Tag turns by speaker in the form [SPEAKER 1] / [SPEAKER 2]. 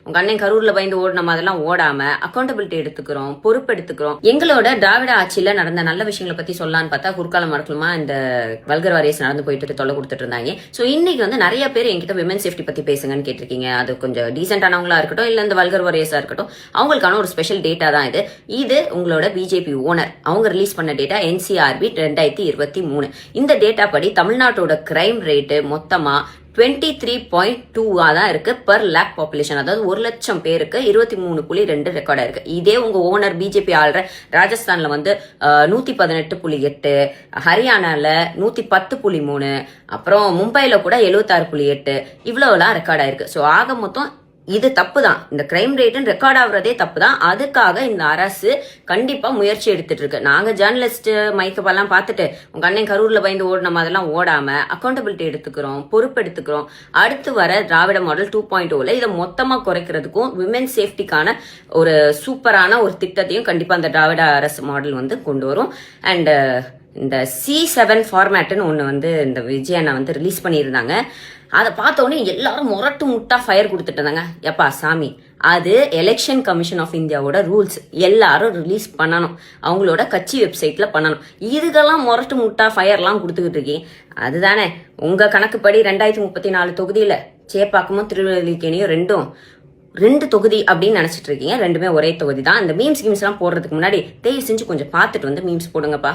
[SPEAKER 1] உங்க அண்ணன் கரூர்ல பயந்து ஓடினோம் அதெல்லாம் ஓடாம அக்கௌண்டபிலிட்டி எடுத்துக்கிறோம், பொறுப்பு எடுத்துக்கிறோம். எங்களோட திராவிட ஆட்சியில நடந்த நல்ல விஷயங்களை பத்தி சொல்லலான்னு பார்த்தா குறுக்காலம் மறக்கலுமா இந்த வல்கர் வாரியஸ் நடந்து போயிட்டு தொலை கொடுத்துட்டு இருந்தாங்க. ஸோ இன்னைக்கு வந்து நிறைய பேர் என்கிட்ட விமன் சேஃப்டி பத்தி பேசுங்கன்னு கேட்டிருக்கீங்க. அது கொஞ்சம் டீசென்டானவங்களா இருக்கட்டும், இல்ல இந்த வல்கர் வாரியஸா இருக்கட்டும், அவங்களுக்கான ஒரு ஸ்பெஷல் டேட்டா தான் இது உங்களோட பிஜேபி ஓனர் அவங்க ரிலீஸ் பண்ண டேட்டா NCRB 2023. இந்த டேட்டா படி தமிழ்நாட்டோட கிரைம் ரேட்டு மொத்தமா 23.2 தான் இருக்கு பர் லேக் பாப்புலேஷன். அதாவது 1,00,000 பேருக்கு 23.2 ரெக்கார்டா இருக்கு. இதே உங்க ஓனர் பிஜேபி ஆள்ற ராஜஸ்தான்ல வந்து 118.8, ஹரியானால 110.3, அப்புறம் மும்பைல கூட 76.8 இவ்வளவுலாம் ரெக்கார்ட் ஆயிருக்கு. ஸோ ஆக மொத்தம் இது தப்பு தான். இந்த கிரைம் ரேட்னு ரெக்கார்ட் ஆகுறதே தப்பு தான். அதுக்காக இந்த அரசு கண்டிப்பா முயற்சி எடுத்துட்டு இருக்கு. நாங்க ஜேர்னலிஸ்ட் மைக்கப்பெல்லாம் பார்த்துட்டு உங்க அண்ணன் கரூர்ல பயந்து ஓடினோம் அதெல்லாம் ஓடாம அக்கௌண்டபிலிட்டி எடுத்துக்கிறோம், பொறுப்பு எடுத்துக்கிறோம். அடுத்து வர திராவிட மாடல் 2.0ல இதை மொத்தமா குறைக்கிறதுக்கும் விமென் சேஃப்டிக்கான ஒரு சூப்பரான ஒரு திட்டத்தையும் கண்டிப்பா அந்த திராவிட அரசு மாடல் வந்து கொண்டு வரும். அண்ட் இந்த C7 ஃபார்மேட்னு ஒன்று வந்து இந்த விஜய் அண்ணா வந்து ரிலீஸ் பண்ணியிருந்தாங்க. அதை பார்த்தோன்னே எல்லாரும் முரட்டு முட்டா ஃபயர் கொடுத்துட்டு இருந்தாங்க. எப்பா சாமி, அது எலெக்ஷன் கமிஷன் ஆஃப் இந்தியாவோட ரூல்ஸ். எல்லாரும் ரிலீஸ் பண்ணணும், அவங்களோட கட்சி வெப்சைட்ல பண்ணணும். இதுக்கெல்லாம் முரட்டு முட்டா ஃபயர்லாம் கொடுத்துக்கிட்டு இருக்கீங்க. அதுதானே உங்க கணக்குப்படி 2034 தொகுதியில சேப்பாக்கமும் திருவல்லிக்கேணியும் ரெண்டு தொகுதி அப்படின்னு நினைச்சிட்டு இருக்கீங்க. ரெண்டுமே ஒரே தொகுதி தான். இந்த மீம்ஸ் எல்லாம் போடுறதுக்கு முன்னாடி தயவு செஞ்சு கொஞ்சம் பார்த்துட்டு வந்து மீம்ஸ் போடுங்கப்பா.